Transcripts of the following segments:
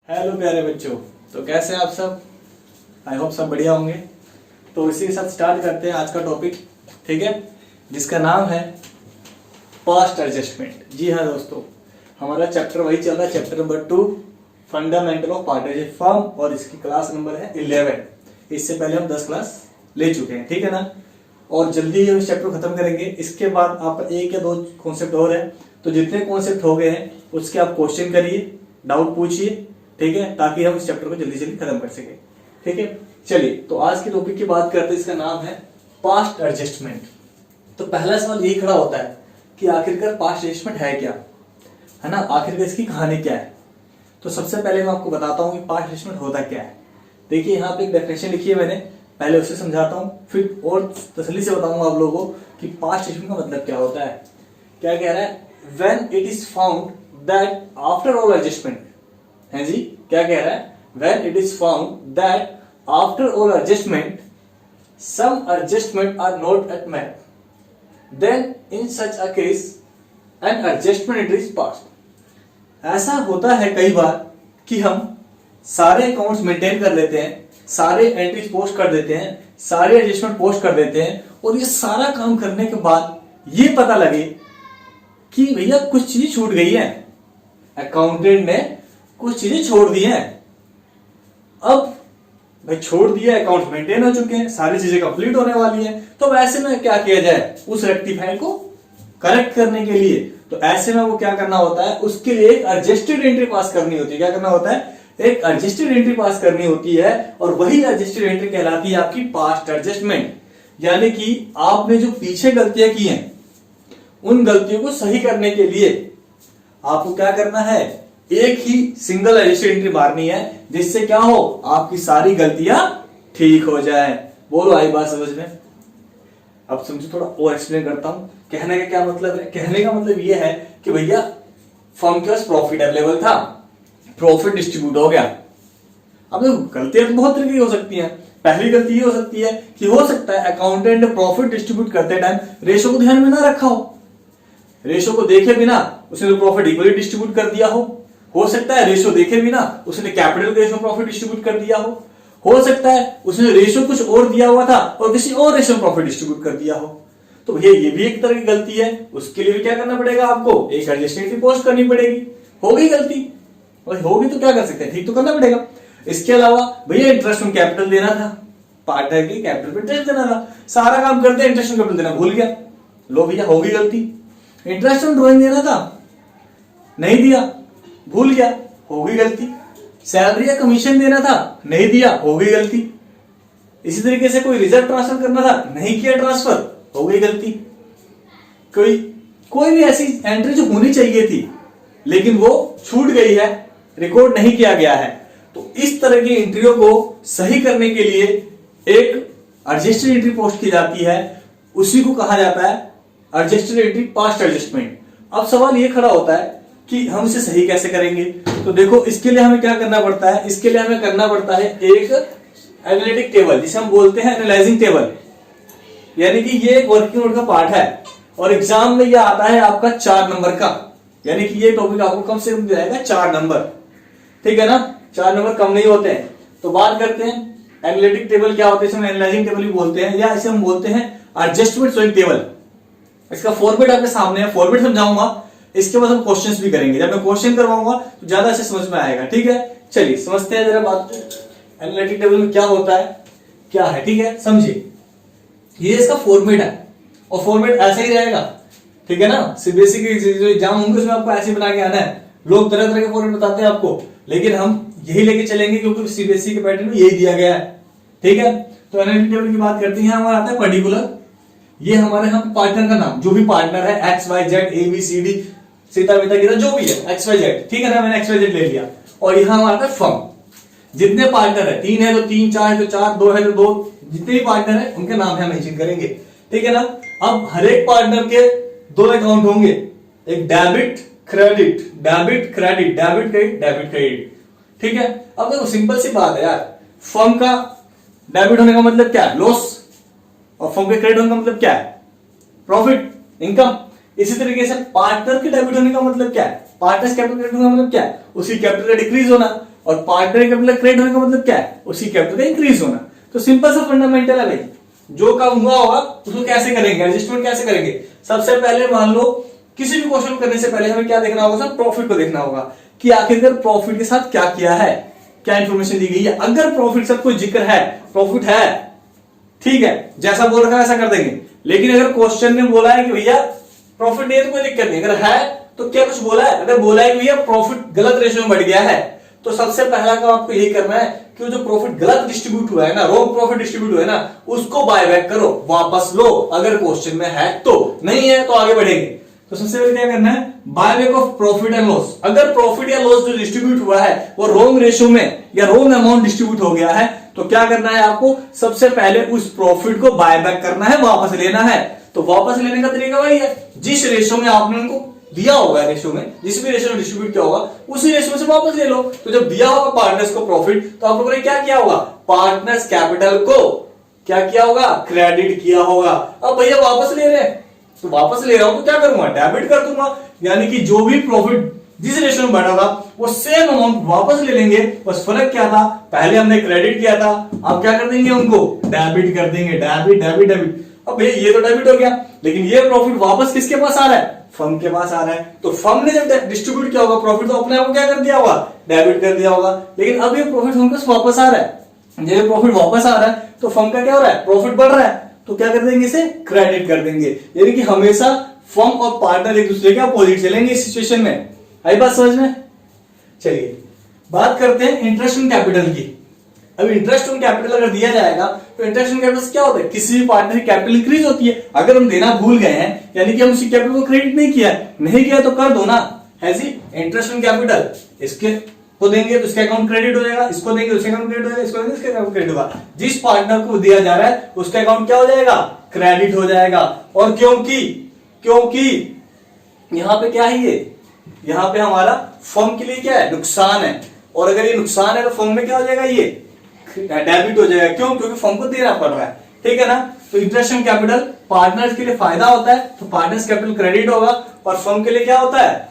Hello प्यारे बच्चों। तो कैसे हैं आप सब? आई होप सब बढ़िया होंगे। तो इसी के साथ स्टार्ट करते हैं आज का टॉपिक, ठीक है, जिसका नाम है पास्ट एडजस्टमेंट। जी हाँ दोस्तों, हमारा चैप्टर वही चल रहा है, chapter number 2 fundamental of partnership firm, और इसकी क्लास नंबर है 11। इससे पहले हम 10 क्लास ले चुके हैं, ठीक है ना। और जल्दी ही इस चैप्टर खत्म करेंगे। इसके बाद आपका 1 या 2 कॉन्सेप्ट और है, तो जितने कॉन्सेप्ट हो गए हैं उसके आप क्वेश्चन करिए, डाउट पूछिए, ठीक है, ताकि हम इस चैप्टर को जल्दी जल्दी खत्म कर सके, ठीक है। चलिए, तो आज के टॉपिक की बात करते हैं। इसका नाम है पास्ट एडजस्टमेंट। तो पहला सवाल यही खड़ा होता है कि आखिरकार पास्ट एडजस्टमेंट है क्या, है ना, आखिरकार इसकी कहानी क्या है। तो सबसे पहले मैं आपको बताता हूँ कि पास्ट एडजस्टमेंट होता क्या है। देखिए, यहाँ पे एक डेफिनेशन लिखी है मैंने, पहले उसे समझाता हूँ, फिर और तसल्ली से बताऊंगा आप लोगों को कि पास्ट एडजस्टमेंट का मतलब क्या होता है। क्या कह रहा है? When it is found that after all adjustment, है जी, क्या कह रहा है? When it is found that after all adjustment, some adjustment are not at met, then in such a case, an adjustment entry is passed. ऐसा होता है कई बार कि हम सारे अकाउंट्स मेंटेन कर लेते हैं, सारे एंट्रीज पोस्ट कर देते हैं, सारे एडजस्टमेंट पोस्ट कर देते हैं, और ये सारा काम करने के बाद ये पता लगे कि भैया कुछ चीजें छूट गई है, अकाउंटेंट ने कुछ चीजें छोड़ दी हैं। अब भाई छोड़ दिया, अकाउंट मेंटेन हो चुके हैं, सारी चीजें कंप्लीट होने वाली हैं, तो ऐसे में क्या किया जाए? उस रेक्टिफायर को करेक्ट करने के लिए तो ऐसे में वो क्या करना होता है, उसके लिए एक एडजस्टेड एंट्री पास करनी होती है। क्या करना होता है? एक एडजस्टेड एंट्री पास करनी होती है, और वही एडजस्टेड एंट्री कहलाती है आपकी पास्ट एडजस्टमेंट। यानी कि आपने जो पीछे गलतियां की हैं, उन गलतियों को सही करने के लिए आपको क्या करना है? एक ही सिंगल एडजस्टेड एंट्री मारनी है, जिससे क्या हो, आपकी सारी गलतियां ठीक हो जाए। बोलो, आई बात समझ में? अब समझो, थोड़ा और एक्सप्लेन करता हूं। कहने का क्या मतलब है? कहने का मतलब यह है कि भैया फर्म के पास प्रॉफिट अवेलेबल था, प्रॉफिट डिस्ट्रीब्यूट हो गया। अब देखो, गलतियां तो बहुत तरह की हो सकती हैं। पहली गलती ये हो सकती है कि हो सकता है अकाउंटेंट ने प्रॉफिट डिस्ट्रीब्यूट करते टाइम रेशो को ध्यान में ना रखा हो, रेशो को देखे बिना उसने तो प्रॉफिट इक्वली डिस्ट्रीब्यूट कर दिया हो सकता है रेशो देखे बिना उसने कैपिटल के रेशो प्रॉफिट डिस्ट्रीब्यूट कर दिया हो सकता है उसने रेशो कुछ और दिया हुआ था और किसी और रेशो में प्रॉफिट डिस्ट्रीब्यूट कर दिया हो। तो भैया ये भी एक तरह की गलती है, उसके लिए भी क्या करना पड़ेगा आपको? एक एडजस्टमेंट पोस्ट करनी पड़ेगी। हो गई गलती, और होगी तो क्या कर सकते हैं, ठीक तो करना पड़ेगा। इसके अलावा भैया इंटरेस्ट ऑन कैपिटल देना था, पार्टनर की कैपिटल पे इंटरेस्ट देना था, सारा काम करते हैं इंटरेस्ट ऑन कैपिटल देना भूल गया, लो भैया हो गई गलती। इंटरेस्ट ऑन ड्रॉइंग देना था, नहीं दिया, भूल गया, हो गई गलती। सैलरी या कमीशन देना था, नहीं दिया, हो गई गलती। इसी तरीके से कोई रिजर्व ट्रांसफर करना था, नहीं किया ट्रांसफर, हो गई गलती। कोई भी ऐसी एंट्री जो होनी चाहिए थी लेकिन वो छूट गई है, रिकॉर्ड नहीं किया गया है, तो इस तरह की एंट्रियों को सही करने के लिए एक एडजस्टेड एंट्री पोस्ट की जाती है, उसी को कहा जाता है एडजस्टेड एंट्री पास्ट एडजस्टमेंट। अब सवाल ये खड़ा होता है कि हम इसे सही कैसे करेंगे। तो देखो, इसके लिए हमें क्या करना पड़ता है? इसके लिए हमें करना पड़ता है एक एनालिटिक टेबल, जिसे हम बोलते हैं एनालाइजिंग टेबल। यानी कि ये एक वर्किंग नोट का पार्ट है, और एग्जाम में ये आता है आपका 4 नंबर का। यानी कि ये टॉपिक आपको कम से कम जाएगा 4 नंबर, ठीक है ना, 4 नंबर कम नहीं होते हैं। तो बात करते हैं एनालिटिक टेबल क्या होता है, इसे हम एनालाइजिंग टेबल भी बोलते हैं, या इसे हम बोलते हैं एडजस्टमेंट शोइंग टेबल। इसका फॉर्मेट आपके सामने है, फॉर्मेट समझाऊंगा, इसके बाद हम क्वेश्चंस भी करेंगे। जब मैं क्वेश्चन करवाऊंगा तो ज्यादा अच्छे समझ में आएगा, ठीक है। चलिए समझते हैं जरा बात को, एनालिटिक टेबल में क्या होता है, क्या है, ठीक है, समझिए। ये इसका फॉर्मेट है, और फॉर्मेट ऐसा ही रहेगा, ठीक है ना। सीबीएसई के जो एग्जाम होंगे उसमें आपको ऐसे बना के आना है। लोग तरह तरह के फॉर्मेट बताते हैं आपको, लेकिन हम यही लेके चलेंगे क्योंकि सीबीएसई के पैटर्न में यही दिया गया है, ठीक है। तो एनालिटिक टेबल की बात करते हैं, हमारा आता है पर्टिकुलर, ये हमारे यहाँ पार्टनर का नाम, जो भी पार्टनर है X Y Z A B C D Sita Vita Gita जो भी है एक्स वाई जेड, ठीक है ना, मैंने एक्स वाई जेड ले लिया। और यहाँ हमारा आता है फर्म, जितने पार्टनर है, 3 है तो 3, 4 है तो 4, 2 है तो 2, जितने भी पार्टनर है उनके नाम हम मेंशन करेंगे, ठीक है ना। अब हर एक पार्टनर के 2 अकाउंट होंगे, एक debit credit, debit credit, debit credit, debit credit, ठीक है। अब देखो सिंपल सी बात है यार, फर्म का डेबिट होने का मतलब क्या है? लॉस, और फर्म के क्रेडिट होने का मतलब क्या है? Profit, income. इसी तरीके से पार्टनर के डेबिट होने का मतलब क्या है? पार्टनर्स कैपिटल क्रेडिट होने का मतलब क्या है? उसकी कैपिटल का डिक्रीज होना। और पार्टनर कैपिटल क्रिएट होने का मतलब क्या है, उसकी कैपिटल का इंक्रीज होना। तो सिंपल सा फंडामेंटल है भाई, जो काम हुआ होगा उसको कैसे करेंगे, एडजस्टमेंट कैसे करेंगे। सबसे पहले मान लो किसी भी क्वेश्चन करने से पहले हमें क्या देखना होगा सर, प्रॉफिट को देखना होगा कि आखिरकार प्रॉफिट के साथ क्या किया है, क्या इंफॉर्मेशन दी गई है। अगर प्रॉफिट से कोई जिक्र है, प्रॉफिट है, ठीक है, जैसा बोल रखा है वैसा कर देंगे। लेकिन अगर क्वेश्चन में बोला है कि भैया प्रॉफिट नहीं है तो कोई दिक्कत नहीं, अगर है तो क्या कुछ बोला है, अगर बोला है कि भैया प्रॉफिट गलत रेशियो में बढ़ गया है, तो सबसे पहला काम आपको यही करना है कि जो प्रॉफिट गलत डिस्ट्रीब्यूट हुआ है ना, रॉन्ग प्रॉफिट डिस्ट्रीब्यूट हुआ है ना, उसको बाय बैक करो, वापस लो, अगर क्वेश्चन में है तो, नहीं है तो आगे बढ़ेंगे। तो सबसे पहले क्या करना है, buy back of profit and loss. अगर प्रॉफिट या लॉस जो डिस्ट्रीब्यूट हुआ है वो रॉन्ग रेशियो में या रॉन्ग अमाउंट डिस्ट्रीब्यूट हो गया है, तो क्या करना है आपको, सबसे पहले उस प्रॉफिट को बाय बैक करना है, वापस लेना है। तो वापस लेने का तरीका वही है, जिस रेशियो में आपने उनको दिया होगा, रेशियो में जिस भी रेशियो में डिस्ट्रीब्यूट किया होगा उसी रेशियो से वापस ले लो। तो जब दिया होगा पार्टनर्स को प्रॉफिट, तो आप लोगों ने क्या किया होगा, पार्टनर्स कैपिटल को क्या किया होगा, क्रेडिट किया होगा। अब भैया वापस ले रहे हैं, तो वापस ले रहा हूं तो क्या करूंगा, डेबिट कर दूंगा। यानी कि जो भी प्रॉफिट जिस रेशियो में बढ़ा था वो सेम अमाउंट वापस ले लेंगे। बस फर्क क्या था, पहले हमने क्रेडिट किया था, अब क्या कर देंगे, उनको डेबिट कर देंगे। डेबिट डेबिट डेबिट, अब भैया ये तो डेबिट हो गया, लेकिन ये प्रॉफिट वापस किसके पास आ रहा है, फर्म के पास आ रहा है। तो फर्म ने जब डिस्ट्रीब्यूट किया होगा प्रॉफिट, तो अपने आप को क्या कर दिया होगा, डेबिट कर दिया होगा। लेकिन अब ये प्रॉफिट फर्म के पास वापस आ रहा है, जब प्रॉफिट वापस आ रहा है तो फर्म का क्या हो रहा है, प्रॉफिट बढ़ रहा है, तो क्या कर देंगे, इसे क्रेडिट कर देंगे। यानी कि हमेशा फर्म और पार्टनर एक दूसरे के अपोजिट चलेंगे इस सिचुएशन में। आई बात समझ में। चलिए बात करते हैं इंटरेस्ट ऑन कैपिटल की। अब इंटरेस्ट ऑन कैपिटल अगर दिया जाएगा तो इंटरेस्ट ऑन कैपिटल क्या होता है, किसी भी पार्टनर की कैपिटल इंक्रीज होती है। अगर हम देना भूल गए हैं, यानी कि हम उसी कैपिटल को क्रेडिट नहीं किया तो कर दो ना, है जी इंटरेस्ट ऑन कैपिटल, इसके को देंगे तो इसका अकाउंट क्रेडिट हो जाएगा, इसको देंगे तो इसका अकाउंट क्रेडिट हो जाएगा, इसको देंगे इसका अकाउंट क्रेडिट होगा। जिस पार्टनर को दिया जा रहा है उसका अकाउंट क्या हो जाएगा, क्रेडिट हो जाएगा। और क्योंकि यहां पे क्या है, ये यहां पे हमारा फर्म के लिए क्या है, नुकसान है, और अगर ये नुकसान है तो फर्म में क्या हो जाएगा, ये डेबिट हो जाएगा। क्यों, क्योंकि फर्म को देना पड़ रहा है, ठीक है ना। तो इंटरेस्ट ऑन कैपिटल पार्टनर्स के लिए फायदा होता है, तो पार्टनर्स कैपिटल क्रेडिट होगा, और फर्म के लिए क्या होता है,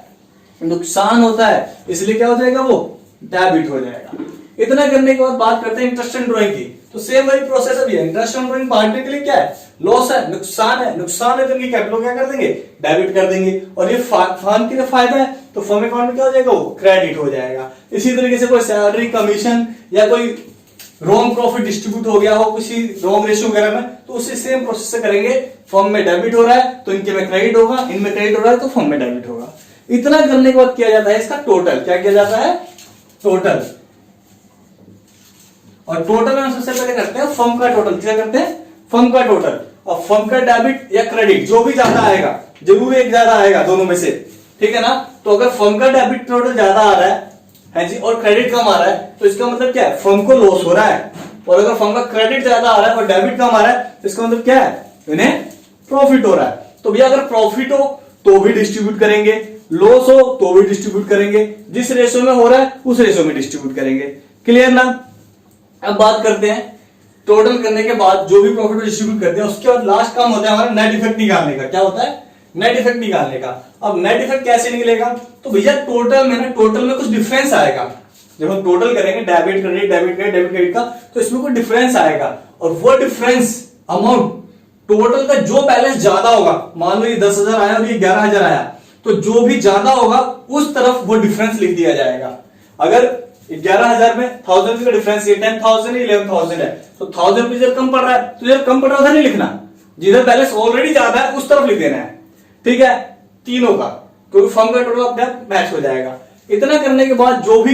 नुकसान होता है, इसलिए क्या हो जाएगा, वो डेबिट हो जाएगा। इतना करने के बाद बात करते हैं इंटरेस्ट ऑन ड्रॉइंग की। तो सेम वही प्रोसेस है, इंटरेस्ट ऑन ड्रॉइंग पार्टनर के लिए क्या है, लॉस है, नुकसान है तो इनकी कैपिटल क्या कर देंगे, डेबिट कर देंगे। और ये फर्म के लिए फायदा है, तो फर्म अकाउंट में क्या हो जाएगा, वो क्रेडिट हो जाएगा। इसी तरीके से कोई सैलरी, कमीशन या कोई रॉन्ग प्रॉफिट डिस्ट्रीब्यूट हो गया हो किसी रॉन्ग रेशियो वगैरह में, तो उसी सेम प्रोसेस से करेंगे। फर्म में डेबिट हो रहा है तो इनके में क्रेडिट होगा, इनमें क्रेडिट हो रहा है तो फर्म में डेबिट होगा। इतना करने के बाद किया जाता है इसका टोटल। क्या किया जाता है, टोटल। और टोटल में सबसे पहले करते हैं फर्म का टोटल। क्या करते हैं, फर्म का टोटल। और फर्म का डेबिट या क्रेडिट जो भी ज्यादा आएगा, जरूर एक ज्यादा आएगा दोनों में से, ठीक है ना। तो अगर फर्म का डेबिट टोटल ज्यादा आ रहा है जी, और क्रेडिट कम आ रहा है, तो इसका मतलब क्या है, फर्म को लॉस हो रहा है। और अगर फर्म का क्रेडिट ज्यादा आ रहा है और डेबिट कम आ रहा है, तो इसका मतलब क्या है, इन्हें प्रॉफिट हो रहा है। तो भैया अगर प्रॉफिट हो तो भी डिस्ट्रीब्यूट करेंगे, लॉस हो तो भी डिस्ट्रीब्यूट करेंगे, जिस रेशियो में हो रहा है उस रेशियो में डिस्ट्रीब्यूट करेंगे। क्लियर ना। अब बात करते हैं टोटल करने के बाद जो भी प्रॉफिट डिस्ट्रीब्यूट करते हैं, उसके बाद लास्ट काम होता है हमारा नेट इफेक्ट निकालने का। क्या होता है, नेट इफेक्ट निकालने का। अब नेट इफेक्ट कैसे निकलेगा, तो भैया टोटल में कुछ डिफरेंस आएगा। जब हम टोटल करेंगे debit credit debit credit debit credit का, तो इसमें कोई डिफरेंस आएगा, और वो डिफरेंस अमाउंट टोटल का जो बैलेंस ज्यादा होगा, मान लो ये 10,000 आया और ये 11,000 आया, तो जो भी ज्यादा होगा उस तरफ वो डिफरेंस लिख दिया जाएगा। अगर 11,000 में 1000 का डिफरेंस, ये 10,000 11,000 है, तो 1000 रुपये जब कम पड़ रहा है तो जब कम पड़ रहा है उधर नहीं लिखना, जिधर बैलेंस ऑलरेडी ज्यादा है उस तरफ लिख देना है, ठीक है, तीनों का, क्योंकि फर्म का टोटल अपने आप मैच हो जाएगा। इतना करने के बाद जो भी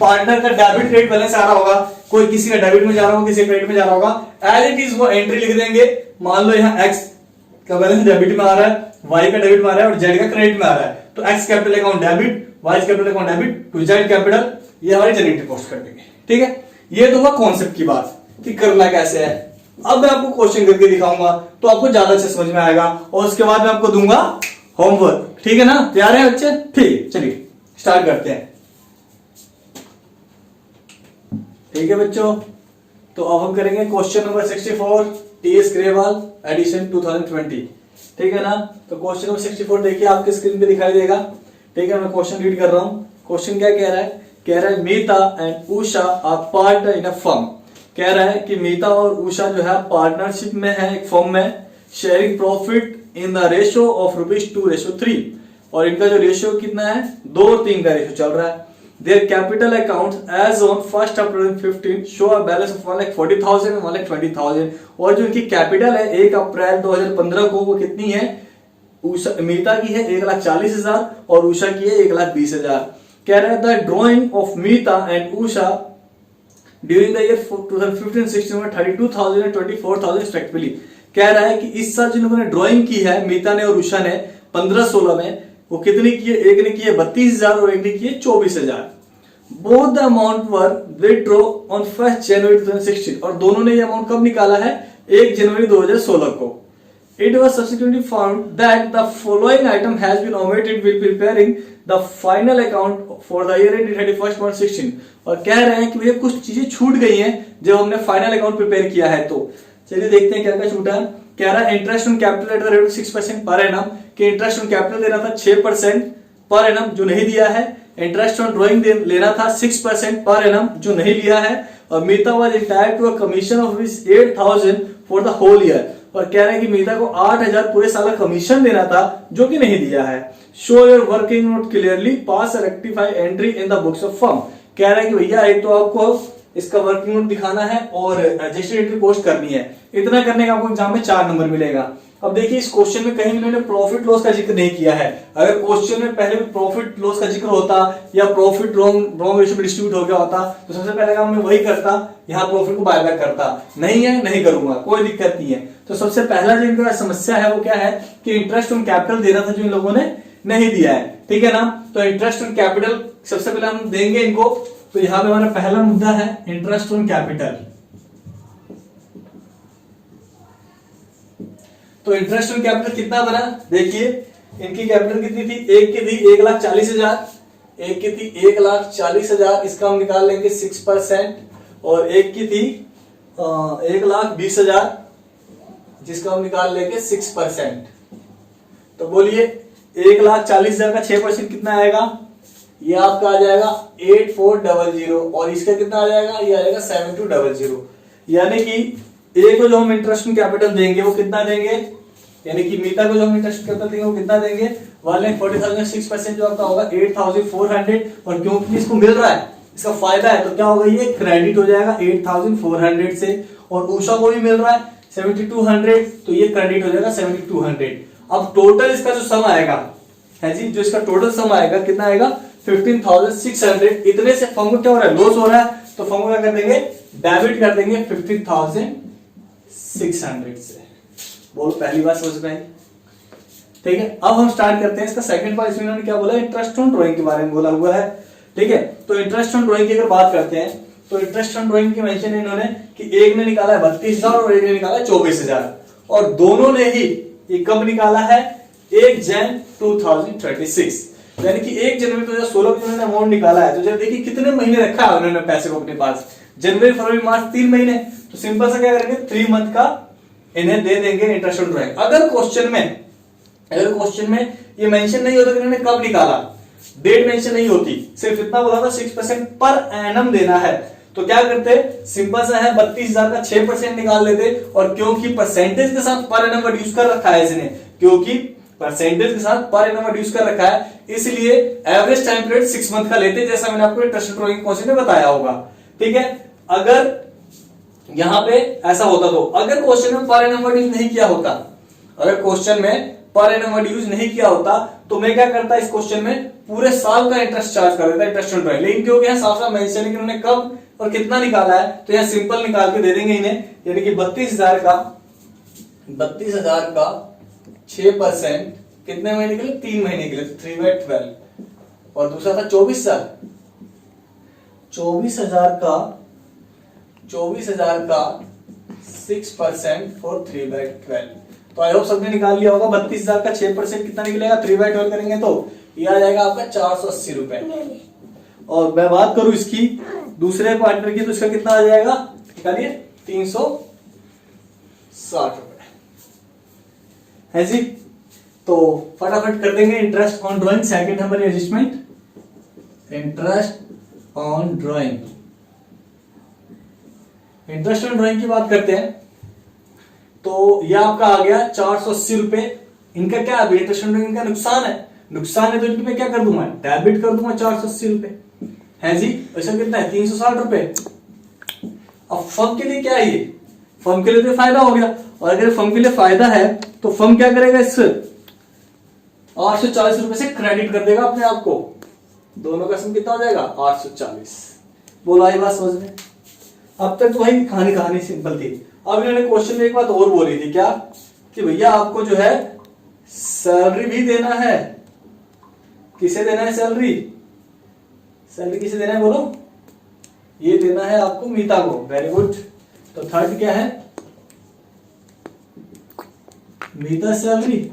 पार्टनर का डेबिट क्रेडिट बैलेंस आ रहा होगा, कोई किसी का डेबिट में जा रहा होगा, किसी क्रेडिट में जा रहा होगा, एज इट इज वो एंट्री लिख देंगे। मान लो यहाँ एक्स का बैलेंस डेबिट में आ रहा है, वाई का डेबिट में आ रहा है और जेड का क्रेडिट में आ रहा है, तो X capital account debit, Y capital account debit to Z capital, ये हमारी जनरेटिव कॉस्ट कर देंगे, ठीक है। ये तो हुआ कॉन्सेप्ट की बात कि करना कैसे है। अब मैं आपको क्वेश्चन करके दिखाऊंगा तो आपको ज्यादा अच्छे समझ में आएगा, और उसके बाद मैं आपको दूंगा होमवर्क, ठीक है ना। तैयार है बच्चे, ठीक, चलिए स्टार्ट करते हैं। ठीक है बच्चों, तो अब हम करेंगे question number 64, TS Grewal edition 2020, ठीक है ना। तो क्वेश्चन नंबर 64 देखिए आपके स्क्रीन पे दिखाई देगा, ठीक है। मैं क्वेश्चन रीड कर रहा हूं। क्वेश्चन क्या कह रहा है कह रहा है Meeta and Usha are partner in a firm. कह रहा है कि मीता और उषा जो है पार्टनरशिप में है एक फर्म में, sharing profit in the ratio of ₹2:3 और इनका जो रेशियो कितना है 2 और 3 का रेशियो चल रहा है। Their capital account as on 1 April 2015 show a balance of 1,40,000 and 1,20,000 और जो इनकी कैपिटल है 1 अप्रैल 2015 को वो कितनी है, मीता की है 1,40,000 और उषा की है 1,20,000। कह रहा है the drawing of Meeta and Usha during the year 2015-16 में 32,000 and 24,000 रिस्पेक्टिवली। कह रहा है कि इस साल जिन लोगों ने ड्राइंग की है मीता ने और उषा ने 15-16 में, वो कितनी की है, एक ने की है 32,000 और एक ने की है 24,000। Both the amount were withdraw on 1 जनवरी 2016 और दोनों ने ये अमाउंट कब निकाला है, 1 जनवरी 2016 को। It was subsequently found that the following item has been omitted while preparing the final account for the year ended 31st March 2016 और कह रहे हैं कि भैया कुछ चीजें छूट गई हैं जब हमने फाइनल अकाउंट प्रिपेयर किया है। तो चलिए देखते हैं क्या क्या छूटा है। कह रहा है interest on capital at the rate of 6% per annum, कि इंटरेस्ट ऑन कैपिटल देना था 6% पर एनम जो नहीं दिया है। इंटरेस्ट ऑन ड्राइंग लेना था 6% पर एनम जो नहीं लिया है। और Meeta was entitled to a commission of 8,000 for the whole year और कह रहे हैं कि मीता को 8,000 पूरे साल का कमीशन देना था जो कि नहीं दिया है। Show your working note clearly, pass rectify entry in the books of firm. कह रहा है कि भैया एक तो आपको इसका वर्किंग नोट दिखाना है और रजिस्टर्ड एंट्री पोस्ट करनी है। इतना करने का आपको एग्जाम में 4 नंबर मिलेगा। अब देखिए इस क्वेश्चन में कहीं इन्होंने प्रॉफिट लॉस का जिक्र नहीं किया है। अगर क्वेश्चन में पहले भी प्रॉफिट लॉस का जिक्र होता या प्रॉफिट रॉन्ग रेशियो में डिस्ट्रीब्यूट हो गया होता तो सबसे पहले काम मैं वही करता, यहाँ प्रॉफिट को बायबैक करता। नहीं है, नहीं करूंगा, कोई दिक्कत नहीं है। तो सबसे पहला जो इनका समस्या है वो क्या है कि इंटरेस्ट ऑन कैपिटल देना था जो इन लोगों ने नहीं दिया है, ठीक है ना। तो इंटरेस्ट ऑन कैपिटल सबसे पहले हम देंगे इनको। तो यहाँ पे हमारा पहला मुद्दा है इंटरेस्ट ऑन कैपिटल। तो इंटरेस्ट ऑन कैपिटल कितना बना, देखिए इनकी कैपिटल कितनी थी, एक की थी 1,40,000, एक की थी 1,40,000, इसका हम निकाल लेंगे 6% और एक की थी 1,20,000 जिसका हम निकाल लेंगे 6%। तो बोलिए 1,40,000 का 6% कितना आएगा, ये आपका आ जाएगा 8400 और इसका कितना आ जाएगा, ये आ जाएगा 7200। यानी कि एक को जो हम इंटरेस्ट ऑन कैपिटल देंगे वो कितना देंगे, यानी कि मीता को जो हम इंटरेस्ट कैपिटल देंगे वो कितना देंगे, 1,40,000 6% जो आपका होगा 8,400 और क्योंकि इसको मिल रहा है, इसका फायदा है तो क्या होगा, ये क्रेडिट हो जाएगा 8,400 से। और उषा को भी मिल रहा है 7,200 तो ये क्रेडिट हो जाएगा 7,200। अब टोटल इसका जो सम आएगा है जी, जो इसका टोटल सम आएगा कितना आएगा 15,600। इतने से फर्म को क्या हो रहा है, लॉस हो रहा है, तो फर्म को क्या कर देंगे, डेबिट कर देंगे 15,600 से। बोलो पहली बात समझ में आई, ठीक है। अब हम स्टार्ट करते हैं इसका सेकंड पार्ट। इसमें इन्होंने क्या बोला, इंटरेस्ट ऑन ड्राइंग के बारे में बोला हुआ है, ठीक है। तो इंटरेस्ट ऑन ड्राइंग की अगर बात करते हैं तो इंटरेस्ट ऑन ड्राइंग की मेंशन है इन्होंने कि एक ने निकाला है 32,000 और एक ने निकाला है 24,000 और दोनों ने ही ये कब निकाला है, 1 जन 2036, यानी कि 1 जनवरी 2016 को इन्होंने अमाउंट निकाला है। तो जब देखिए कितने महीने रखा है उन्होंने पैसे को अपने पास, जनवरी फरवरी मार्च 3 महीने। तो सिंपल सा क्या करेंगे 3 मंथ का इन्हें दे देंगे इंटरेस्ट ऑन ड्राइंग। अगर क्वेश्चन में ये मेंशन नहीं होता कि इन्होंने कब निकाला, डेट मेंशन नहीं होती, सिर्फ इतना बोला था 6% पर एनम देना है, तो क्या करते, सिंपल सा है 32,000 का 6% निकाल लेते। और क्योंकि परसेंटेज के साथ पर एनम रिड्यूस कर रखा है इसने, क्योंकि परसेंटेज के साथ पर एनम रिड्यूस कर रखा है, इसलिए एवरेज टाइम पीरियड 6 मंथ का लेते, जैसा मैंने आपको इंटरेस्ट ड्राइंग कॉन्सेप्ट में बताया होगा, ठीक है। अगर यहां पे ऐसा होता तो, अगर क्वेश्चन में पर एनम यूज नहीं किया होता, अगर क्वेश्चन में पर एनम यूज नहीं किया होता तो मैं क्या करता, इस क्वेश्चन में पूरे साल का इंटरेस्ट चार्ज कर देता इंटरेस्ट ऑन ड्राइंग। लेकिन क्योंकि यहाँ साफ साफ मेंशन है कि उन्होंने कब और कितना निकाला है, तो यहाँ सिंपल निकाल के दे देंगे इन्हें, यानी कि 32,000 का 6% कितने महीने के लिए, 3 महीने के लिए, 3/12। और दूसरा था 24,000 का 6% फॉर 3/12। तो आई होप सबने निकाल लिया होगा। 32,000 का 6% कितना निकलेगा, 3/12 करेंगे तो ये आ जाएगा आपका 480 रुपए। और मैं बात करूं इसकी दूसरे पार्टनर की, तो इसका कितना आ जाएगा, निकालिए 360 रुपए है जी। तो फटाफट कर देंगे interest on drawing. Second number adjustment, interest on drawing. Interest on drawing की बात करते हैं तो यह आपका आ गया 480 रुपए। इनका क्या है, इंटरेस्ट ऑन ड्राइंग का नुकसान है, नुकसान है तो इनकी मैं क्या कर दूंगा, डेबिट कर दूंगा 480 रुपए है जी। ऐसा कितना है 360 रुपए। अब फर्म के लिए क्या है, ये फर्म के लिए तो फायदा हो गया, और अगर फर्म के लिए फायदा है तो फर्म क्या करेगा, इस 840 रुपए से क्रेडिट कर देगा अपने आप को। दोनों का सम कितना हो जाएगा 840। बोला ये बात समझ में। अब तक तो भाई कहानी सिंपल थी। अब इन्होंने क्वेश्चन में एक बात और बोली थी, क्या कि भैया आपको जो है सैलरी भी देना है। किसे देना है सैलरी, सैलरी किसे देना है बोलो, ये देना है आपको मीता को। Very good. तो थर्ड क्या है, मीता सैलरी।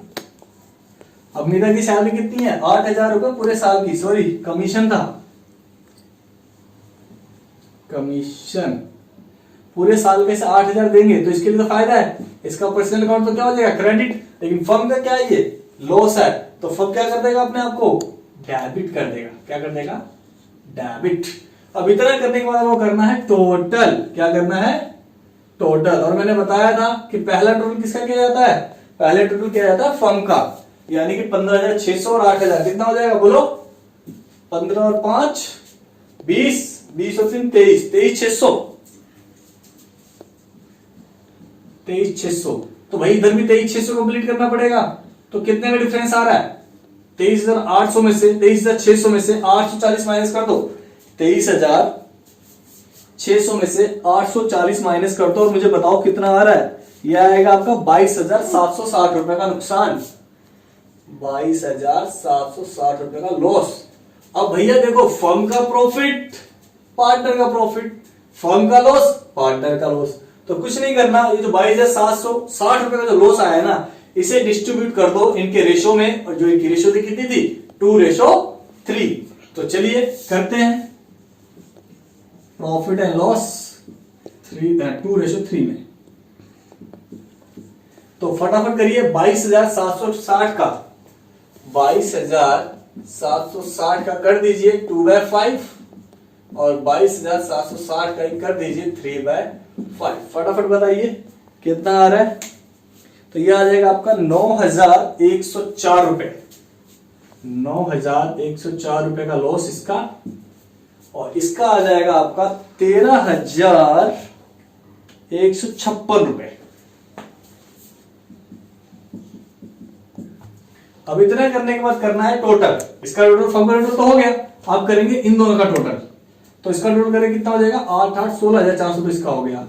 अब मीता की सैलरी कितनी है 8,000 रुपए पूरे साल की, सॉरी कमीशन था, कमीशन पूरे साल के से 8,000 देंगे तो इसके लिए तो फायदा है, इसका पर्सनल अकाउंट तो क्या हो जाएगा क्रेडिट। लेकिन फर्म का क्या है, ये लॉस है, तो फर्म क्या कर देगा अपने आप को डेबिट कर देगा। क्या कर देगा, डेबिट। अब इतना करने के बाद वो करना है टोटल। क्या करना है, टोटल। और मैंने बताया था कि पहला टोटल किसका किया जाता है, पहले टोटल किया जाता है फर्म का, यानी कि 15,600 और 8,000 कितना हो जाएगा बोलो, 15 और 5 20, 20 और 3 23, 23,600, 23,600। तो भाई इधर भी 23,600 कंप्लीट करना पड़ेगा। तो कितने का डिफरेंस आ रहा है, 23,800 में से 23,600 में से 840 माइनस कर दो, 23,600 में से 840 माइनस कर दो और मुझे बताओ कितना आ रहा है। यह आएगा आपका 22,760 रुपए का नुकसान, 22,760 रुपए का लॉस। अब भैया देखो, फर्म का प्रॉफिट पार्टनर का प्रॉफिट, फर्म का लॉस पार्टनर का लॉस। तो कुछ नहीं करना, ये जो 22,760 रुपए का जो लॉस आया है ना, इसे डिस्ट्रीब्यूट कर दो इनके रेशो में, और जो इनकी रेशो थी कितनी थी 2:3। तो चलिए करते हैं प्रॉफिट एंड लॉस 2:3 में। तो फटाफट करिए, 22,760 का 22,760 का कर दीजिए 2/5 और 22,760 का कर दीजिए 3/5। फटाफट बताइए कितना आ रहा है। तो यह आ जाएगा आपका 9,104 रुपए, 9,104 रुपए का लॉस इसका, और इसका आ जाएगा आपका 13,156 रुपए। अब इतना करने के बाद करना है टोटल। इसका टोटल फर्म का टोटल तो हो गया, अब करेंगे इन दोनों का टोटल। तो इसका टोटल करें कितना हो जाएगा 8 8 16,400, तो इसका हो गया।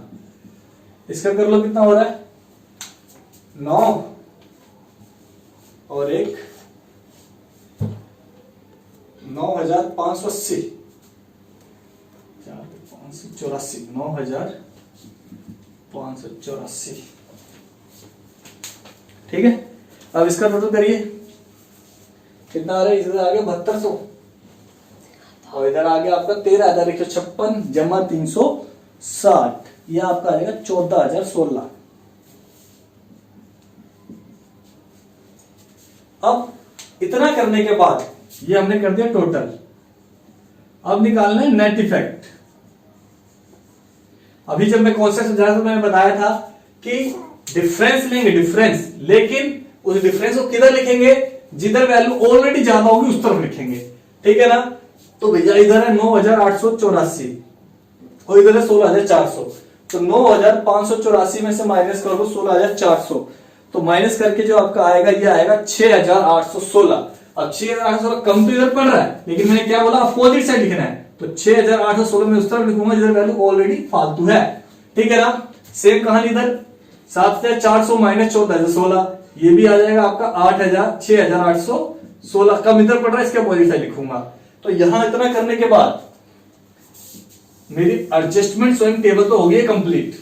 इसका कर लो कितना हो रहा है 9 और 1 9,580, 584, 9,584। ठीक है, अब इसका टोटल करिए कितना आ रहा है। इधर आ गया 7200 और इधर आ गया आपका 13,156 जमा 360, यह आपका आ जाएगा 14,016। अब इतना करने के बाद ये हमने कर दिया टोटल। अब निकालना है नेट इफेक्ट। अभी जब मैं कॉन्सेप्ट समझा रहा था मैंने बताया था कि डिफरेंस लेंगे, डिफरेंस, लेकिन उस डिफरेंस को किधर लिखेंगे, जिधर वैल्यू ऑलरेडी ज्यादा होगी उस तरफ लिखेंगे। ठीक है ना। तो भैया इधर है 9,884 और इधर है 16,400, तो 9,584 में से माइनस कर दो 16,400, तो माइनस करके जो आपका आएगा ये आएगा 6,816। अब 6,816 कम तो इधर पड़ रहा है, लेकिन मैंने क्या बोला अपोजिट साइड लिखना है, तो 6,816 में उस तरफ लिखूंगा जिधर वैल्यू ऑलरेडी फालतू है। ठीक है ना। सेम कहानी इधर 7,400 माइनस 14,016, ये भी आ जाएगा आपका 6,816, कम इधर पड़ रहा है, इसके अपोजिट साइड लिखूंगा। तो यहां इतना करने के बाद मेरी एडजस्टमेंट स्वयं टेबल तो हो गई कंप्लीट।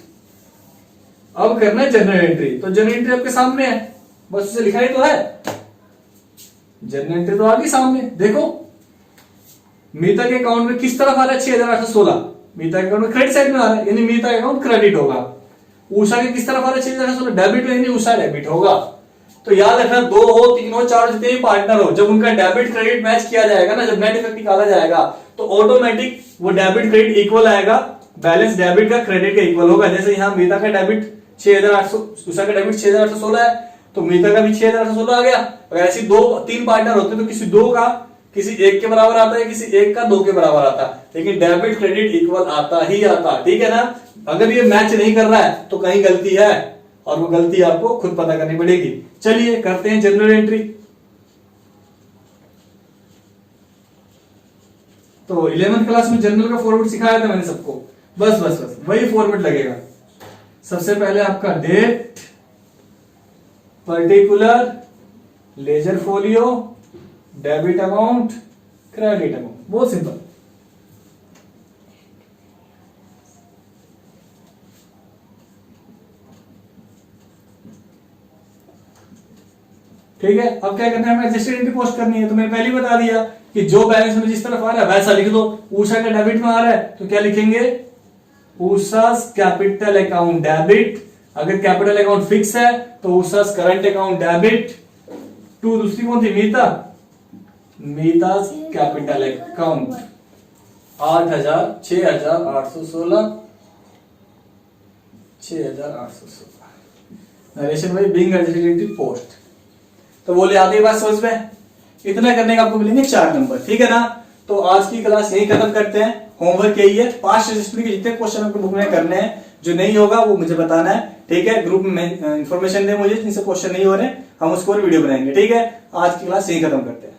अब करना है जनरल एंट्री। तो जनरल एंट्री आपके सामने है, बस उसे लिखा ही तो है। जनरल एंट्री तो आ गई सामने, देखो मीता के अकाउंट में किस तरफ आ रहा है 6,816, मीता के अकाउंट में क्रेडिट साइड में आ रहा है, यानी मीता का अकाउंट क्रेडिट होगा। उषा के किस तरफ आ रहा है 6,816 डेबिट में, यानी उषा डेबिट होगा। तो याद रखना 2 हो 3 हो 4 जितने भी पार्टनर हो, जब उनका डेबिट क्रेडिट मैच किया जाएगा ना, जब नेट इफेक्ट निकाला जाएगा तो ऑटोमेटिक वो डेबिट क्रेडिट इक्वल आएगा, बैलेंस डेबिट का क्रेडिट का इक्वल होगा। जैसे यहाँ मीता का डेबिट 6800, उषा का डेबिट 6816 है, तो मीता का भी 6816 आ गया। अगर ऐसी तीन पार्टनर होते तो किसी दो का किसी एक के बराबर आता है, किसी एक का दो के बराबर आता, लेकिन डेबिट क्रेडिट इक्वल आता ही आता, ठीक है ना। अगर ये मैच नहीं कर रहा है तो कहीं गलती है, और वो गलती आपको खुद पता करनी पड़ेगी। चलिए करते हैं जनरल एंट्री। तो 11th क्लास में जनरल का फॉर्मेट सिखाया था मैंने सबको, बस बस बस वही फॉर्मेट लगेगा। सबसे पहले आपका date, particular, ledger folio, debit amount, credit amount, बहुत सिंपल। ठीक है, अब क्या करना है, हमें एडजस्टेड एंट्री पोस्ट करनी है। तो मैंने पहले ही बता दिया कि जो बैलेंस में जिस तरफ आ रहा है वैसा लिख दो। उषा का डेबिट में आ रहा है तो क्या लिखेंगे, उषा's कैपिटल अकाउंट डेबिट। अगर कैपिटल अकाउंट फिक्स है तो उषा's करंट अकाउंट डेबिट टू, दूसरी कौन थी, मीता's कैपिटल अकाउंट 6816 नरेशन भाई बिंग एडजस्टेड पोस्ट। तो बोले आगे बात समझ में, इतना करने का आपको मिलेंगे 4 नंबर, ठीक है ना। तो आज की क्लास यही खत्म करते हैं। होमवर्क यही है, पास्ट एडजस्टमेंट के जितने क्वेश्चन आपको बुक में करने हैं, जो नहीं होगा वो मुझे बताना है, ठीक है। ग्रुप में इंफॉर्मेशन दे मुझे जिनसे क्वेश्चन नहीं हो रहे, हम उसको वीडियो बनाएंगे, ठीक है। आज की क्लास यही खत्म करते हैं।